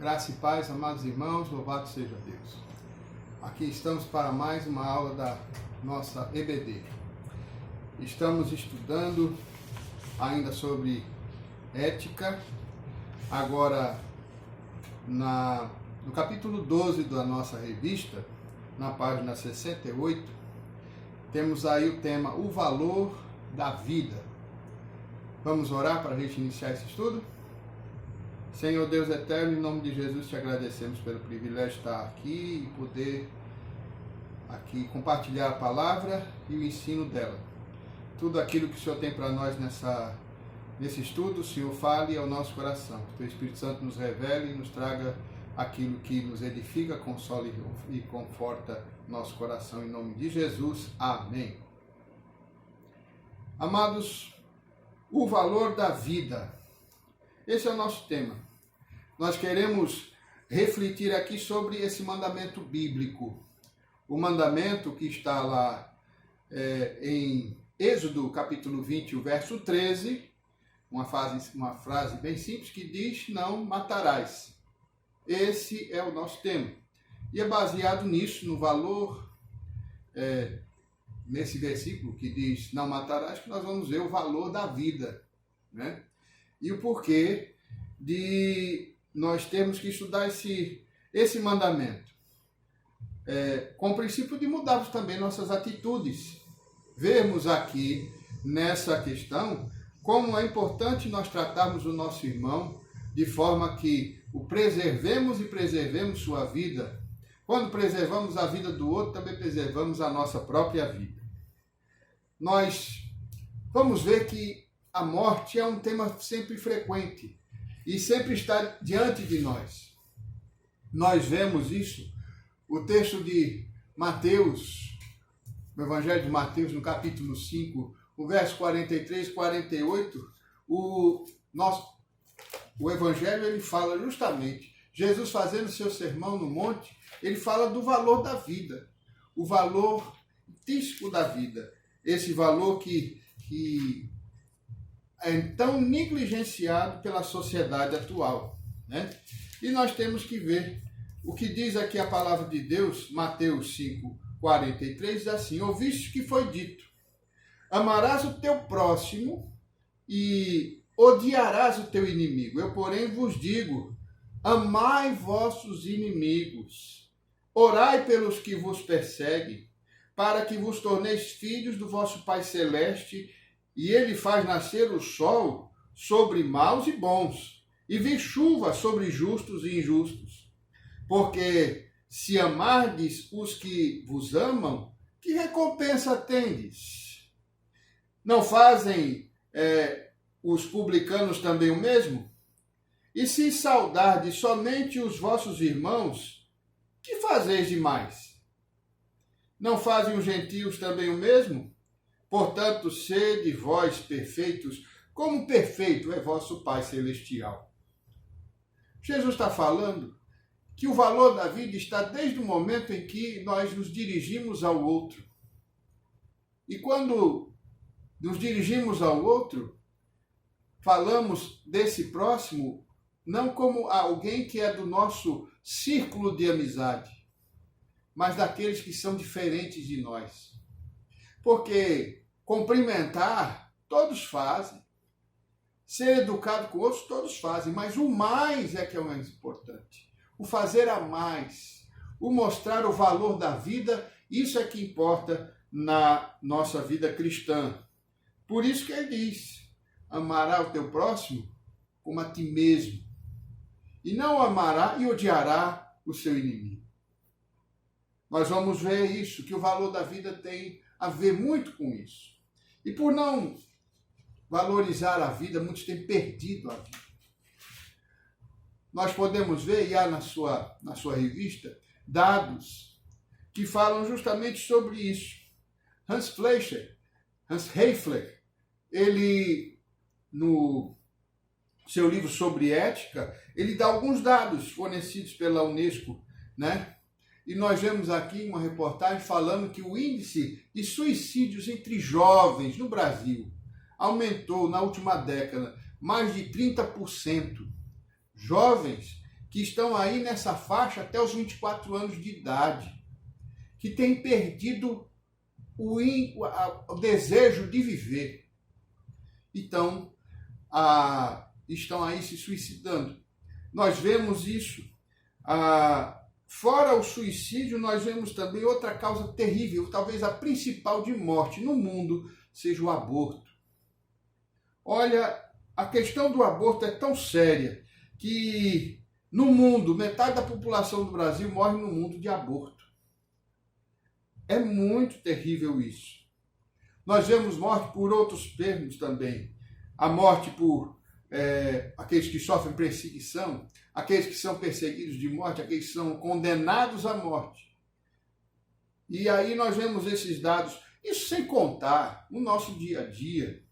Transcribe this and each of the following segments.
Graça e paz, amados irmãos, louvado seja Deus. Aqui estamos para mais uma aula da nossa EBD. Estamos estudando ainda sobre ética, agora no capítulo 12 da nossa revista, na página 68, temos aí o tema, o valor da vida. Vamos orar para a gente iniciar esse estudo? Senhor Deus eterno, em nome de Jesus te agradecemos pelo privilégio de estar aqui e poder aqui compartilhar a palavra e o ensino dela. Tudo aquilo que o Senhor tem para nós nesse estudo, o Senhor fale ao nosso coração. Que o Espírito Santo nos revele e nos traga aquilo que nos edifica, consola e conforta nosso coração. Em nome de Jesus, amém. Amados, o valor da vida. Esse é o nosso tema. Nós queremos refletir aqui sobre esse mandamento bíblico. O mandamento que está lá em Êxodo, capítulo 20, o verso 13, uma frase bem simples que diz, não matarás. Esse é o nosso tema. E é baseado nisso, no valor, nesse versículo que diz, não matarás, que nós vamos ver o valor da vida, né? E o porquê de nós termos que estudar esse mandamento. Com o princípio de mudarmos também nossas atitudes. Vermos aqui, nessa questão, como é importante nós tratarmos o nosso irmão de forma que o preservemos e preservemos sua vida. Quando preservamos a vida do outro, também preservamos a nossa própria vida. Nós vamos ver que a morte é um tema sempre frequente e sempre está diante de nós. Nós vemos isso, o texto de Mateus, o Evangelho de Mateus, no capítulo 5, o verso 43 e 48, o Evangelho ele fala justamente, Jesus fazendo seu sermão no monte, ele fala do valor da vida, o valor intrínseco da vida, esse valor que é tão negligenciado pela sociedade atual, né? E nós temos que ver o que diz aqui a palavra de Deus, Mateus 5, 43, diz assim, ouviste que foi dito, amarás o teu próximo e odiarás o teu inimigo. Eu, porém, vos digo, amai vossos inimigos, orai pelos que vos perseguem, para que vos torneis filhos do vosso Pai Celeste, e ele faz nascer o sol sobre maus e bons, e vir chuva sobre justos e injustos. Porque se amardes os que vos amam, que recompensa tendes? Não fazem os publicanos também o mesmo? E se saudardes somente os vossos irmãos, que fazeis demais? Não fazem os gentios também o mesmo? Portanto, sede vós perfeitos, como perfeito é vosso Pai Celestial. Jesus está falando que o valor da vida está desde o momento em que nós nos dirigimos ao outro. E quando nos dirigimos ao outro, falamos desse próximo não como alguém que é do nosso círculo de amizade, mas daqueles que são diferentes de nós. Porque cumprimentar, todos fazem. Ser educado com outros, todos fazem. Mas o mais é que é o mais importante. O fazer a mais. O mostrar o valor da vida, isso é que importa na nossa vida cristã. Por isso que ele diz, amará o teu próximo como a ti mesmo. E não amará e odiará o seu inimigo. Nós vamos ver isso, que o valor da vida tem a ver muito com isso. E por não valorizar a vida, muitos têm perdido a vida. Nós podemos ver, e há na sua revista, dados que falam justamente sobre isso. Hans Heifler, ele, no seu livro sobre ética, ele dá alguns dados fornecidos pela Unesco, né? E nós vemos aqui uma reportagem falando que o índice de suicídios entre jovens no Brasil aumentou na última década mais de 30%. Jovens que estão aí nessa faixa até os 24 anos de idade, que têm perdido o desejo de viver. Então, estão aí se suicidando. Nós vemos isso. Fora o suicídio, nós vemos também outra causa terrível, talvez a principal de morte no mundo, seja o aborto. Olha, a questão do aborto é tão séria que no mundo, metade da população do Brasil morre no mundo de aborto. É muito terrível isso. Nós vemos morte por outros termos também. A morte por aqueles que sofrem perseguição, aqueles que são perseguidos de morte, aqueles que são condenados à morte. E aí nós vemos esses dados, isso sem contar no nosso dia a dia.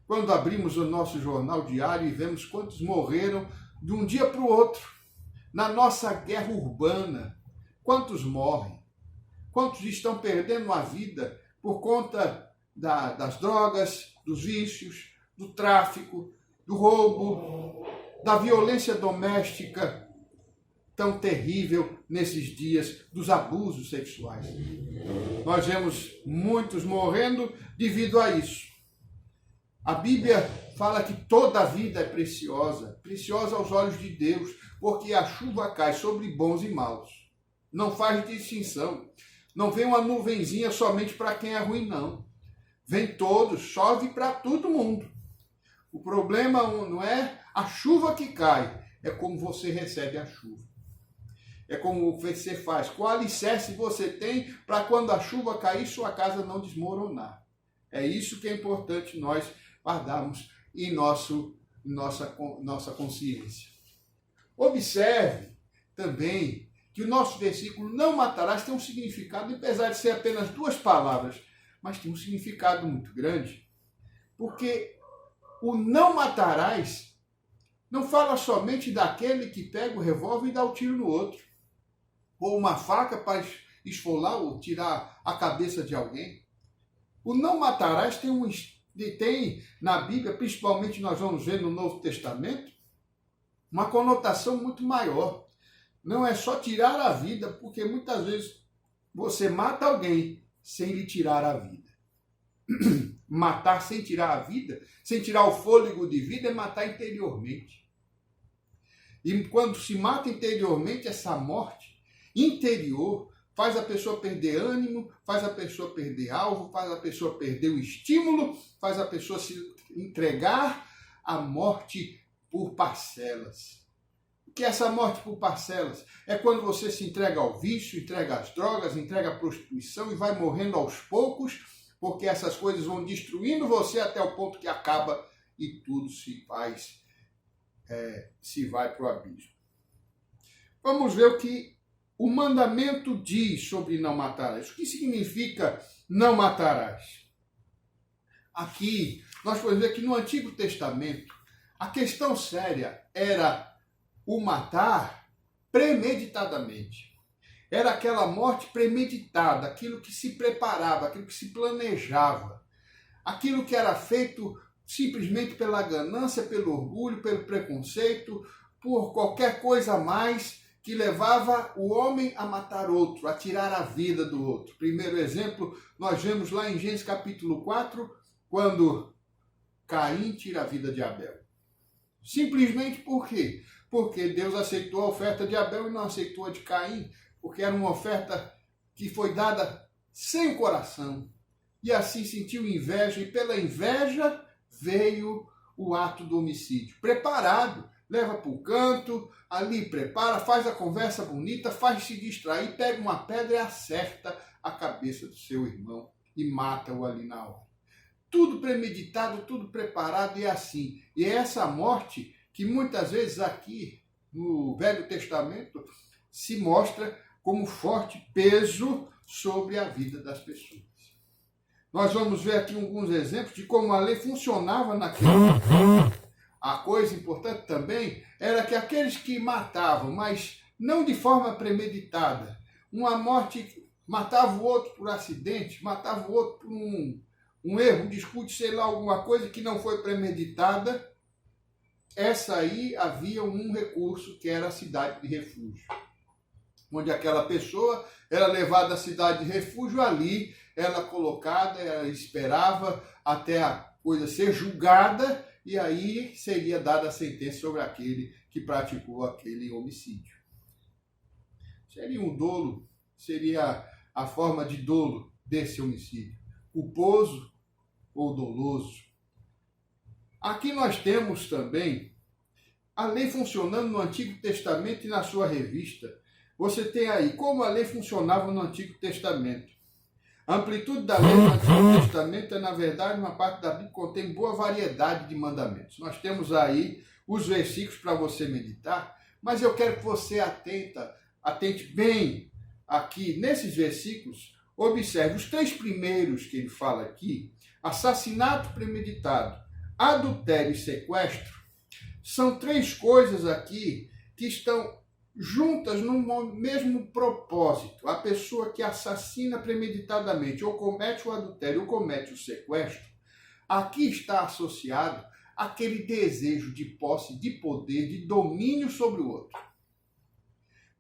Quando abrimos o nosso jornal diário e vemos quantos morreram de um dia para o outro, na nossa guerra urbana, quantos morrem, quantos estão perdendo a vida por conta das drogas, dos vícios, do tráfico, do roubo, da violência doméstica tão terrível nesses dias, dos abusos sexuais. Nós vemos muitos morrendo devido a isso. A Bíblia fala que toda a vida é preciosa, preciosa aos olhos de Deus, porque a chuva cai sobre bons e maus. Não faz distinção. Não vem uma nuvenzinha somente para quem é ruim, não. Vem todos, chove para todo mundo. O problema não é a chuva que cai, é como você recebe a chuva. É como você faz, qual alicerce você tem para quando a chuva cair, sua casa não desmoronar. É isso que é importante nós guardarmos em nossa consciência. Observe também que o nosso versículo não matarás tem um significado, apesar de ser apenas 2 palavras, mas tem um significado muito grande, porque o não matarás não fala somente daquele que pega o revólver e dá o tiro no outro, ou uma faca para esfolar ou tirar a cabeça de alguém. O não matarás tem na Bíblia, principalmente nós vamos ver no Novo Testamento, uma conotação muito maior. Não é só tirar a vida, porque muitas vezes você mata alguém sem lhe tirar a vida. Matar sem tirar a vida, sem tirar o fôlego de vida, é matar interiormente. E quando se mata interiormente, essa morte interior faz a pessoa perder ânimo, faz a pessoa perder alvo, faz a pessoa perder o estímulo, faz a pessoa se entregar à morte por parcelas. O que é essa morte por parcelas? É quando você se entrega ao vício, entrega às drogas, entrega à prostituição e vai morrendo aos poucos, porque essas coisas vão destruindo você até o ponto que acaba e tudo se vai para o abismo. Vamos ver o que o mandamento diz sobre não matarás. O que significa não matarás? Aqui, nós podemos ver que no Antigo Testamento, a questão séria era o matar premeditadamente. Era aquela morte premeditada, aquilo que se preparava, aquilo que se planejava, aquilo que era feito simplesmente pela ganância, pelo orgulho, pelo preconceito, por qualquer coisa a mais que levava o homem a matar outro, a tirar a vida do outro. Primeiro exemplo, nós vemos lá em Gênesis capítulo 4, quando Caim tira a vida de Abel. Simplesmente por quê? Porque Deus aceitou a oferta de Abel e não aceitou a de Caim, porque era uma oferta que foi dada sem o coração. E assim sentiu inveja, e pela inveja veio o ato do homicídio. Preparado, leva para o canto, ali prepara, faz a conversa bonita, faz se distrair, pega uma pedra e acerta a cabeça do seu irmão e mata-o ali na hora. Tudo premeditado, tudo preparado e é assim. E é essa morte que muitas vezes aqui no Velho Testamento se mostra como forte peso sobre a vida das pessoas. Nós vamos ver aqui alguns exemplos de como a lei funcionava naquele tempo. A coisa importante também era que aqueles que matavam, mas não de forma premeditada, uma morte, matava o outro por acidente, matava o outro por um erro, um descuido, sei lá, alguma coisa que não foi premeditada, essa aí havia um recurso que era a cidade de refúgio, onde aquela pessoa era levada à cidade de refúgio, ali ela colocada, ela esperava até a coisa ser julgada, e aí seria dada a sentença sobre aquele que praticou aquele homicídio. Seria um dolo, seria a forma de dolo desse homicídio, culposo ou doloso. Aqui nós temos também a lei funcionando no Antigo Testamento e na sua revista. Você tem aí como a lei funcionava no Antigo Testamento. A amplitude da lei no Antigo Testamento é, na verdade, uma parte da Bíblia que contém boa variedade de mandamentos. Nós temos aí os versículos para você meditar, mas eu quero que você atente bem aqui nesses versículos. Observe os 3 primeiros que ele fala aqui: assassinato premeditado, adultério e sequestro. São 3 coisas aqui que estão juntas no mesmo propósito. A pessoa que assassina premeditadamente, ou comete o adultério, ou comete o sequestro, aqui está associado àquele desejo de posse, de poder, de domínio sobre o outro.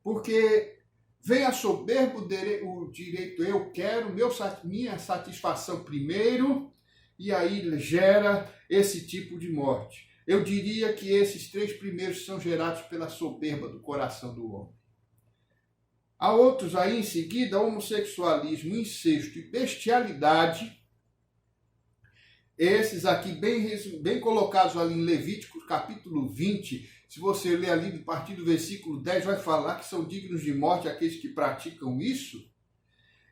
Porque vem a soberba, o direito, eu quero, minha satisfação primeiro, e aí gera esse tipo de morte. Eu diria que esses 3 primeiros são gerados pela soberba do coração do homem. Há outros aí em seguida: homossexualismo, incesto e bestialidade. Esses aqui bem colocados ali em Levítico, capítulo 20. Se você ler ali a partir do versículo 10, vai falar que são dignos de morte aqueles que praticam isso.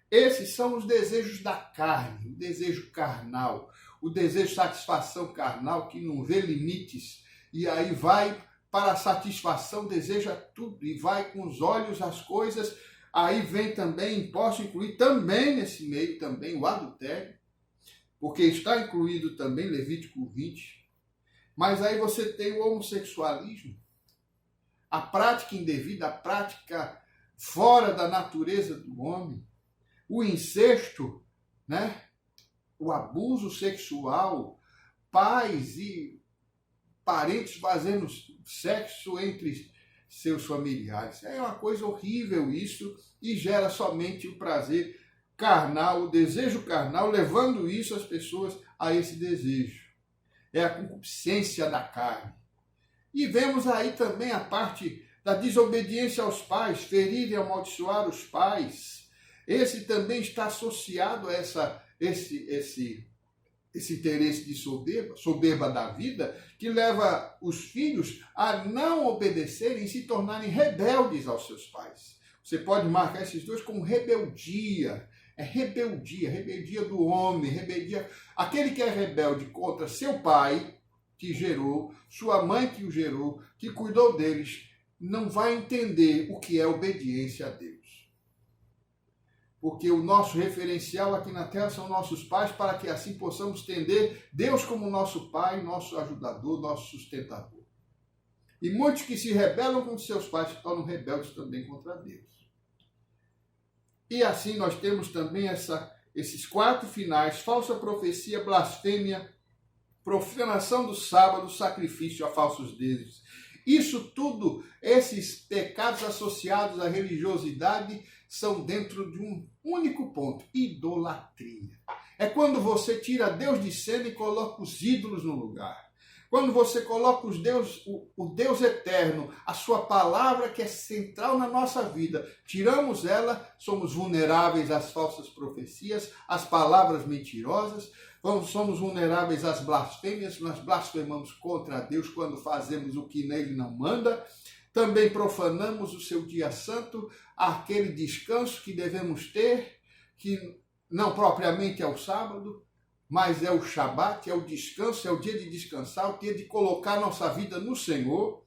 Esses são os desejos da carne, o desejo carnal, o desejo de satisfação carnal que não vê limites, e aí vai para a satisfação, deseja tudo, e vai com os olhos as coisas. Aí vem também, posso incluir também nesse meio também o adultério, porque está incluído também Levítico 20. Mas aí você tem o homossexualismo, a prática indevida, a prática fora da natureza do homem, o incesto, né? O abuso sexual, pais e parentes fazendo sexo entre seus familiares. É uma coisa horrível isso, e gera somente o prazer carnal, o desejo carnal, levando isso as pessoas a esse desejo. É a concupiscência da carne. E vemos aí também a parte da desobediência aos pais, ferir e amaldiçoar os pais. Esse também está associado a esse interesse de soberba da vida, que leva os filhos a não obedecerem e se tornarem rebeldes aos seus pais. Você pode marcar esses dois como rebeldia. É rebeldia do homem, rebeldia. Aquele que é rebelde contra seu pai, que gerou, sua mãe que o gerou, que cuidou deles, não vai entender o que é obediência a Deus. Porque o nosso referencial aqui na terra são nossos pais, para que assim possamos entender Deus como nosso pai, nosso ajudador, nosso sustentador. E muitos que se rebelam contra seus pais se tornam rebeldes também contra Deus. E assim nós temos também esses 4 finais: falsa profecia, blasfêmia, profanação do sábado, sacrifício a falsos deuses. Isso tudo, esses pecados associados à religiosidade, são dentro de um único ponto: idolatria. É quando você tira Deus de cena e coloca os ídolos no lugar. Quando você coloca o Deus eterno, a sua palavra que é central na nossa vida, tiramos ela, somos vulneráveis às falsas profecias, às palavras mentirosas, somos vulneráveis às blasfêmias, nós blasfemamos contra Deus quando fazemos o que nele não manda. Também profanamos o seu dia santo, aquele descanso que devemos ter, que não propriamente é o sábado, mas é o Shabat, é o descanso, é o dia de descansar, o dia de colocar nossa vida no Senhor.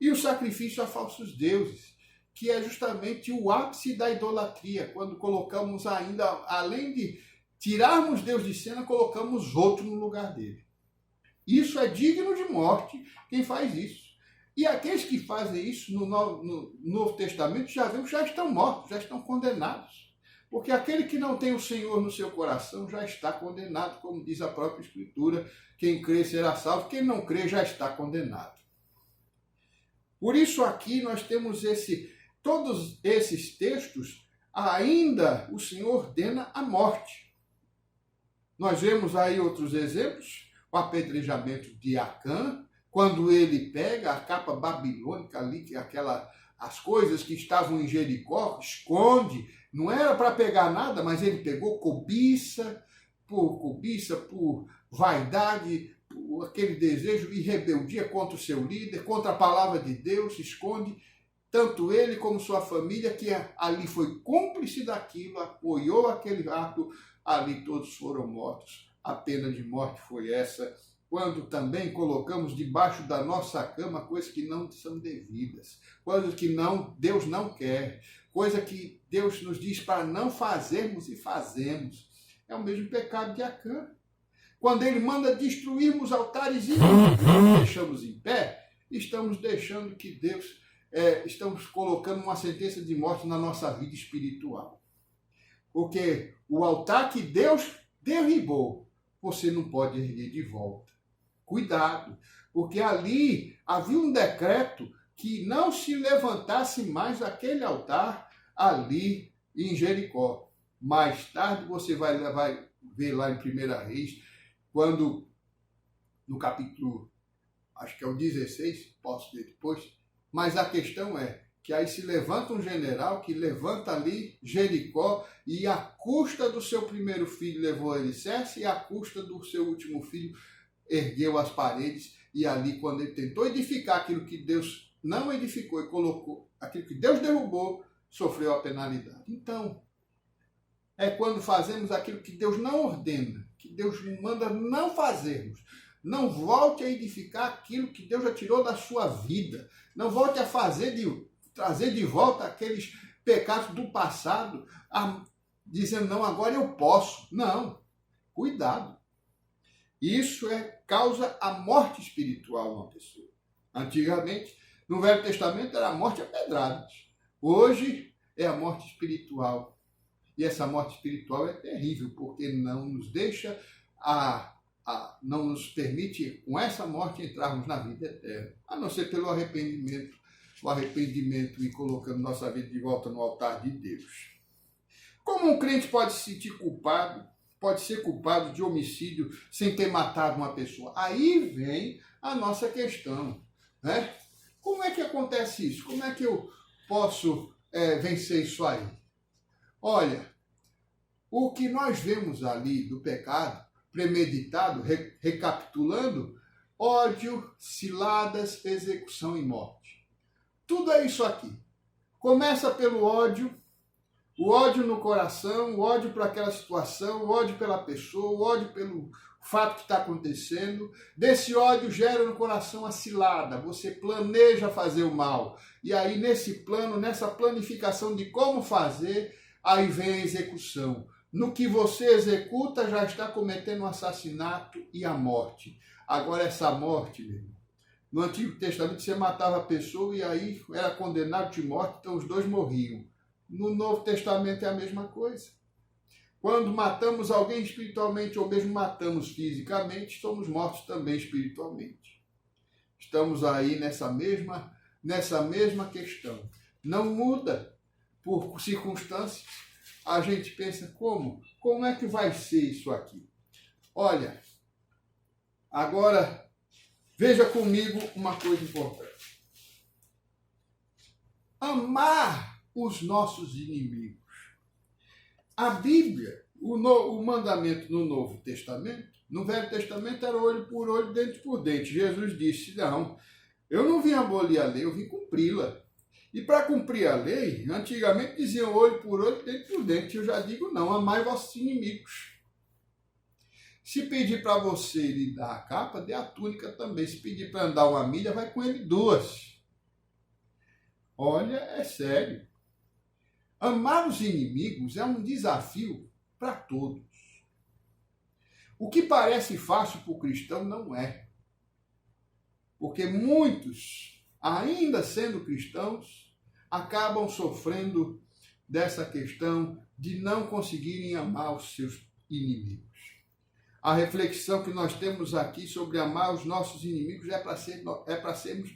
E o sacrifício a falsos deuses, que é justamente o ápice da idolatria, quando colocamos ainda, além de tirarmos Deus de cena, colocamos outro no lugar dele. Isso é digno de morte, quem faz isso. E aqueles que fazem isso no Novo Testamento, já vemos, já estão mortos, já estão condenados. Porque aquele que não tem o Senhor no seu coração já está condenado, como diz a própria Escritura: quem crê será salvo, quem não crê já está condenado. Por isso aqui nós temos todos esses textos, ainda o Senhor ordena a morte. Nós vemos aí outros exemplos, o apedrejamento de Acã, quando ele pega a capa babilônica ali, as coisas que estavam em Jericó, esconde, não era para pegar nada, mas ele pegou cobiça, por vaidade, por aquele desejo e rebeldia contra o seu líder, contra a palavra de Deus, esconde tanto ele como sua família, que ali foi cúmplice daquilo, apoiou aquele ato, ali todos foram mortos. A pena de morte foi essa, quando também colocamos debaixo da nossa cama coisas que não são devidas, coisas que Deus não quer, coisa que Deus nos diz para não fazermos e fazemos. É o mesmo pecado de Acã. Quando ele manda destruirmos altares e nós deixamos em pé, estamos deixando que Deus, estamos colocando uma sentença de morte na nossa vida espiritual. Porque o altar que Deus derribou, você não pode erguer de volta. Cuidado, porque ali havia um decreto que não se levantasse mais aquele altar ali em Jericó. Mais tarde você vai ver lá em 1 Reis, quando no capítulo, acho que é o 16, posso ler depois, mas a questão é que aí se levanta um general que levanta ali Jericó e à custa do seu primeiro filho levou alicerce e à custa do seu último filho ergueu as paredes, e ali quando ele tentou edificar aquilo que Deus não edificou e colocou, aquilo que Deus derrubou, sofreu a penalidade. Então, é quando fazemos aquilo que Deus não ordena, que Deus manda não fazermos. Não volte a edificar aquilo que Deus já tirou da sua vida. Não volte a trazer de volta aqueles pecados do passado, dizendo, não, agora eu posso. Não, cuidado. Isso causa a morte espiritual numa pessoa. Antigamente, no Velho Testamento, era a morte a pedradas. Hoje é a morte espiritual. E essa morte espiritual é terrível, porque não nos deixa, não nos permite, com essa morte, entrarmos na vida eterna. A não ser pelo arrependimento, e colocando nossa vida de volta no altar de Deus. Como um crente pode se sentir culpado, pode ser culpado de homicídio sem ter matado uma pessoa? Aí vem a nossa questão, né? Como é que acontece isso? Como é que eu posso vencer isso aí? Olha, o que nós vemos ali do pecado premeditado, recapitulando, ódio, ciladas, execução e morte. Tudo é isso aqui. Começa pelo ódio, o ódio no coração, o ódio para aquela situação, o ódio pela pessoa, o ódio pelo fato que está acontecendo. Desse ódio gera no coração a cilada, você planeja fazer o mal. E aí nesse plano, nessa planificação de como fazer, aí vem a execução. No que você executa, já está cometendo um assassinato e a morte. Agora essa morte, meu irmão, no Antigo Testamento você matava a pessoa e aí era condenado de morte, então os dois morriam. No Novo Testamento é a mesma coisa. Quando matamos alguém espiritualmente ou mesmo matamos fisicamente, somos mortos também espiritualmente. Estamos aí nessa mesma questão. Não muda por circunstâncias. A gente pensa, como? Como é que vai ser isso aqui? Olha, agora veja comigo uma coisa importante. Amar os nossos inimigos. A Bíblia, o mandamento no Novo Testamento, no Velho Testamento era olho por olho, dente por dente. Jesus disse, não, eu não vim abolir a lei, eu vim cumpri-la. E para cumprir a lei, antigamente diziam olho por olho, dente por dente. Eu já digo não, amai vossos inimigos. Se pedir para você lhe dar a capa, dê a túnica também. Se pedir para andar uma milha, vai com ele 2. Olha, é sério. Amar os inimigos é um desafio para todos. O que parece fácil para o cristão não é. Porque muitos, ainda sendo cristãos, acabam sofrendo dessa questão de não conseguirem amar os seus inimigos. A reflexão que nós temos aqui sobre amar os nossos inimigos é para sermos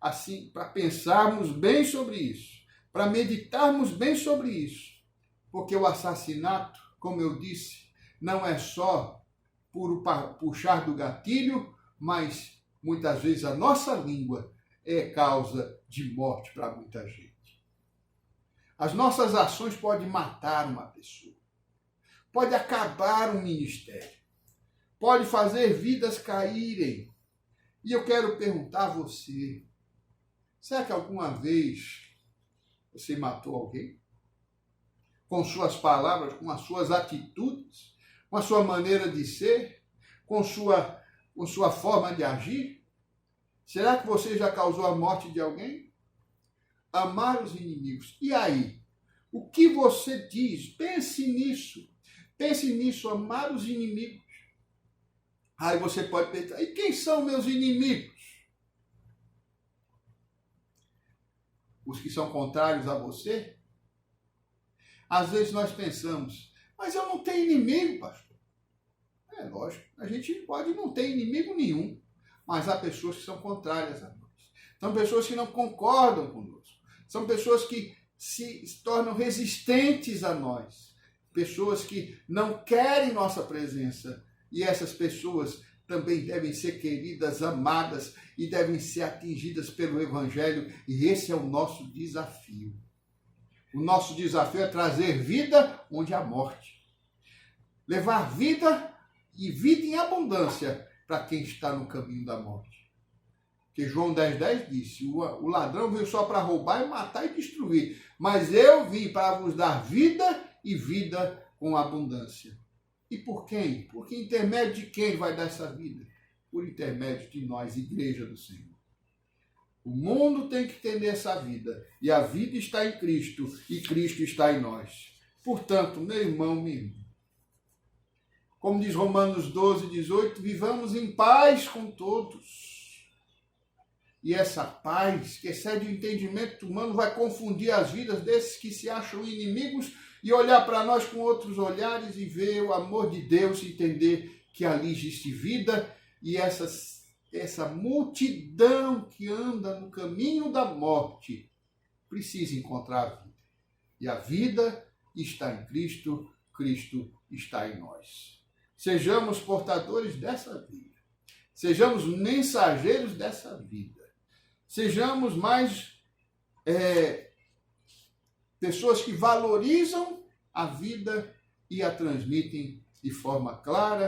assim, para pensarmos bem sobre isso, para meditarmos bem sobre isso, porque o assassinato, como eu disse, não é só por puxar do gatilho, mas muitas vezes a nossa língua é causa de morte para muita gente. As nossas ações podem matar uma pessoa, pode acabar um ministério, pode fazer vidas caírem. E eu quero perguntar a você, será que alguma vez você matou alguém? Com suas palavras, com as suas atitudes, com a sua maneira de ser, com sua forma de agir? Será que você já causou a morte de alguém? Amar os inimigos. E aí? O que você diz? Pense nisso. Pense nisso, amar os inimigos. Aí você pode pensar, e quem são meus inimigos? Os que são contrários a você? Às vezes nós pensamos, mas eu não tenho inimigo, pastor. É lógico, a gente pode não ter inimigo nenhum, mas há pessoas que são contrárias a nós. São pessoas que não concordam conosco. São pessoas que se tornam resistentes a nós. Pessoas que não querem nossa presença. E essas pessoas também devem ser queridas, amadas e devem ser atingidas pelo Evangelho. E esse é o nosso desafio. O nosso desafio é trazer vida onde há morte. Levar vida e vida em abundância para quem está no caminho da morte. Porque João 10,10 disse, o ladrão veio só para roubar, e matar e destruir. Mas eu vim para vos dar vida e vida com abundância. E por quem? Por que intermédio de quem vai dar essa vida? Por intermédio de nós, Igreja do Senhor. O mundo tem que entender essa vida. E a vida está em Cristo. E Cristo está em nós. Portanto, meu irmão, minha irmã, como diz Romanos 12,18, vivamos em paz com todos. E essa paz, que excede o entendimento humano, vai confundir as vidas desses que se acham inimigos e olhar para nós com outros olhares e ver o amor de Deus e entender que ali existe vida e essa multidão que anda no caminho da morte precisa encontrar a vida. E a vida está em Cristo, Cristo está em nós. Sejamos portadores dessa vida. Sejamos mensageiros dessa vida. Sejamos mais pessoas que valorizam a vida e a transmitem de forma clara,